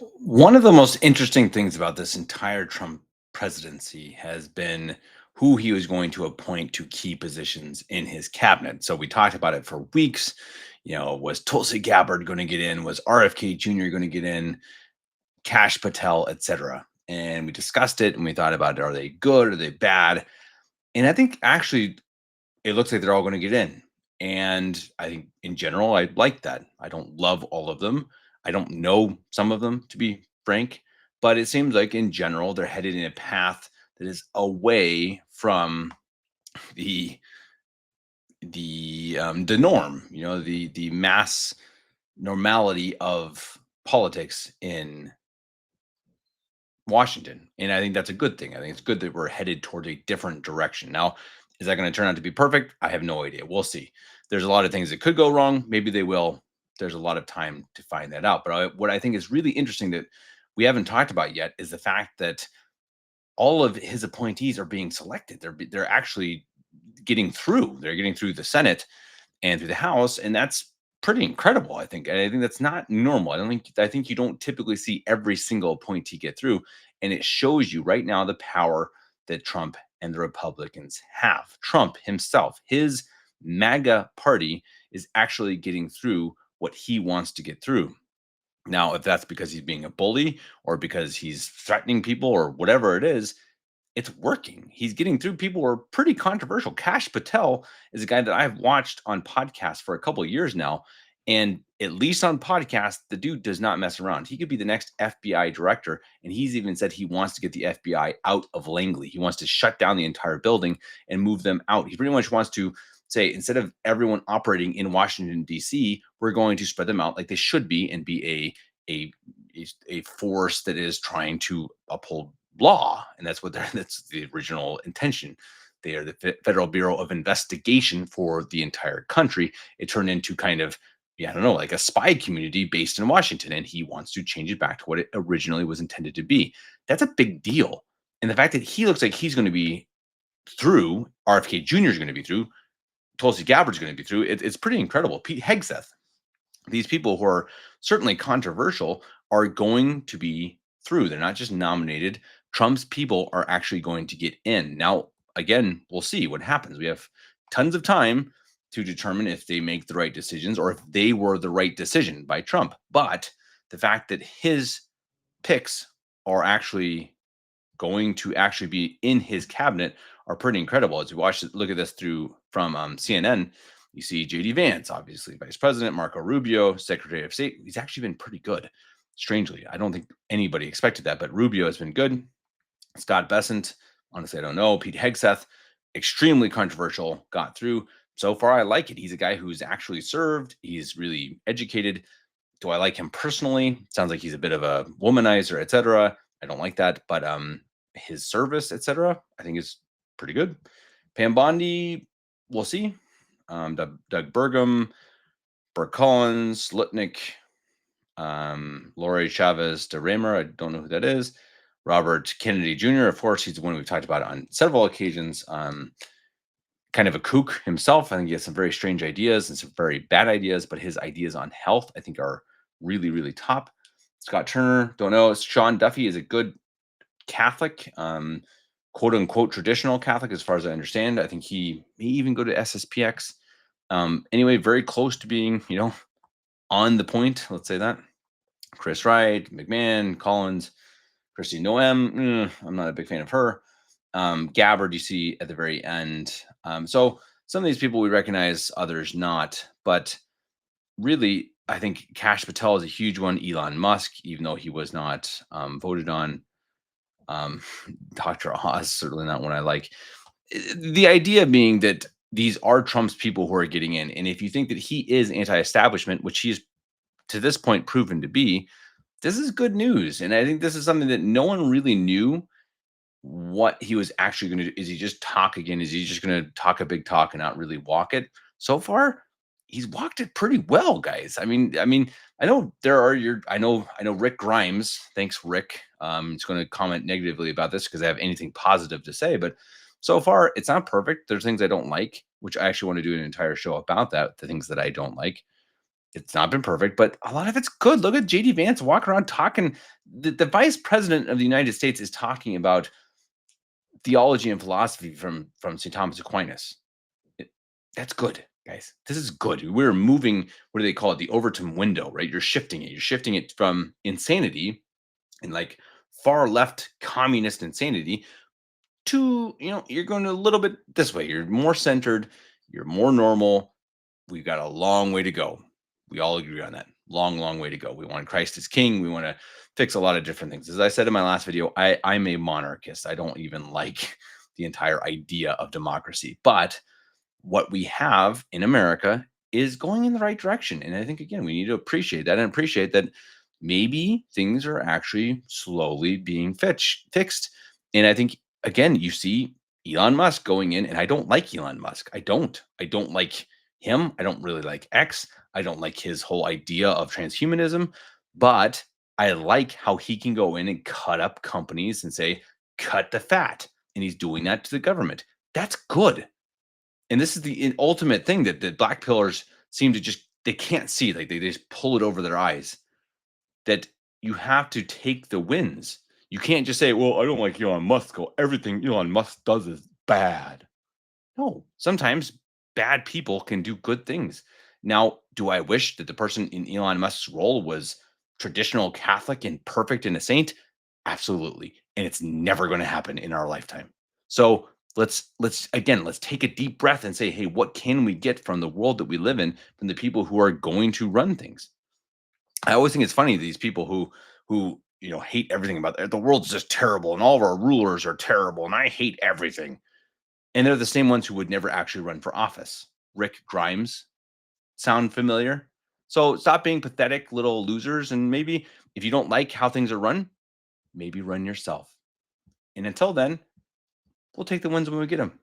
One of the most interesting things about this entire Trump presidency has been who he was going to appoint to key positions in his cabinet. So we talked about it for weeks. Was Tulsi Gabbard going to get in? Was RFK Jr. going to get in? Cash Patel, etc. And we discussed it and we thought about it. Are they good? Are they bad? And I think actually it looks like they're all going to get in. And I think in general, I like that. I don't love all of them. I don't know some of them, to be frank, but it seems like in general, they're headed in a path that is away from the the norm, the mass normality of politics in Washington. And I think that's a good thing. I think it's good that we're headed towards a different direction. Now, is that going to turn out to be perfect? I have no idea. We'll see. There's a lot of things that could go wrong. Maybe they will. There's a lot of time to find that out. But what I think is really interesting that we haven't talked about yet is the fact that all of his appointees are being selected. They're actually getting through. They're getting through the Senate and through the House, and that's pretty incredible. I think. And I think that's not normal. I think you don't typically see every single appointee get through, and it shows you right now the power that Trump and the Republicans have. Trump himself, his MAGA party, is actually getting through what he wants to get through. Now, if that's because he's being a bully or because he's threatening people or whatever it is, it's working. He's getting through people who are pretty controversial. Cash Patel is a guy that I've watched on podcasts for a couple of years now. And at least on podcasts, the dude does not mess around. He could be the next FBI director. And he's even said he wants to get the FBI out of Langley. He wants to shut down the entire building and move them out. He pretty much wants to say, instead of everyone operating in Washington, D.C., we're going to spread them out like they should be and be a, a force that is trying to uphold law, and that's the original intention. They are the Federal Bureau of Investigation for the entire country. It turned into kind of, yeah, I don't know, like a spy community based in Washington, and he wants to change it back to what it originally was intended to be. That's a big deal, and the fact that he looks like he's going to be through, RFK Jr. is going to be through, Tulsi Gabbard is going to be through. It's pretty incredible. Pete Hegseth, these people who are certainly controversial are going to be through. They're not just nominated. Trump's people are actually going to get in. Now, again, we'll see what happens. We have tons of time to determine if they make the right decisions or if they were the right decision by Trump. But the fact that his picks are actually going to actually be in his cabinet are pretty incredible. As you look at this through from CNN, you see JD Vance, obviously Vice President, Marco Rubio, Secretary of State. He's actually been pretty good. Strangely, I don't think anybody expected that, but Rubio has been good. Scott Bessent, honestly, I don't know. Pete Hegseth, extremely controversial, got through. So far, I like it. He's a guy who's actually served. He's really educated. Do I like him personally? Sounds like he's a bit of a womanizer, etc. I don't like that, but his service, etc., I think is pretty good. Pam Bondi, we'll see. Doug Burgum, Burke Collins, Lutnick, Lori Chavez de Raymer. I don't know who that is. Robert Kennedy Jr. Of course, he's the one we've talked about on several occasions. Kind of a kook himself. I think he has some very strange ideas and some very bad ideas, but his ideas on health, I think, are really, really top. Scott Turner, don't know. Sean Duffy is a good Catholic, quote unquote traditional Catholic, as far as I understand. I think he may even go to SSPX. Anyway, very close to being, on the point. Let's say that. Chris Wright, McMahon, Collins, Christy Noem. I'm not a big fan of her. Gabbard, you see at the very end. So some of these people we recognize, others not. But really, I think Cash Patel is a huge one. Elon Musk, even though he was not voted on. Um, Dr. Oz, certainly not one I like. The idea being that these are Trump's people who are getting in. And if you think that he is anti establishment, which he is to this point proven to be, this is good news. And I think this is something that no one really knew what he was actually going to do. Is he just talk again? Is he just going to talk a big talk and not really walk it? So far, he's walked it pretty well, guys. I know there are I know Rick Grimes. Thanks, Rick. Is going to comment negatively about this because I have anything positive to say, but so far it's not perfect. There's things I don't like, which I actually want to do an entire show about that. The things that I don't like. It's not been perfect, but a lot of it's good. Look at JD Vance walking around talking. The vice president of the United States is talking about theology and philosophy from St. Thomas Aquinas. It- that's good, guys. This is good. We're moving. What do they call it? The Overton window, right? You're shifting it. You're shifting it from insanity and like far left communist insanity to you're going a little bit this way. You're more centered. You're more normal. We've got a long way to go. We all agree on that. Long, long way to go. We want Christ as king. We want to fix a lot of different things. As I said in my last video, I'm a monarchist. I don't even like the entire idea of democracy. But what we have in America is going in the right direction. And I think, again, we need to appreciate that and appreciate that maybe things are actually slowly being fixed. And I think, again, you see Elon Musk going in, and I don't like Elon Musk. I don't. I don't like him. I don't really like X. I don't like his whole idea of transhumanism, but I like how he can go in and cut up companies and say, cut the fat. And he's doing that to the government. That's good. And this is the ultimate thing that the black pillars seem to just they can't see, like, they just pull it over their eyes, that you have to take the wins. You can't just say, "Well, I don't like Elon Musk, so everything Elon Musk does is bad." No, sometimes bad people can do good things. Now, do I wish that the person in Elon Musk's role was traditional Catholic and perfect and a saint? Absolutely. And it's never going to happen in our lifetime. So let's take a deep breath and say, hey, what can we get from the world that we live in, from the people who are going to run things? I always think it's funny, these people who hate everything about the world's just terrible and all of our rulers are terrible and I hate everything, and they're the same ones who would never actually run for office. Rick Grimes, sound familiar? So stop being pathetic little losers. And maybe if you don't like how things are run, maybe run yourself. And until then, we'll take the wins when we get them.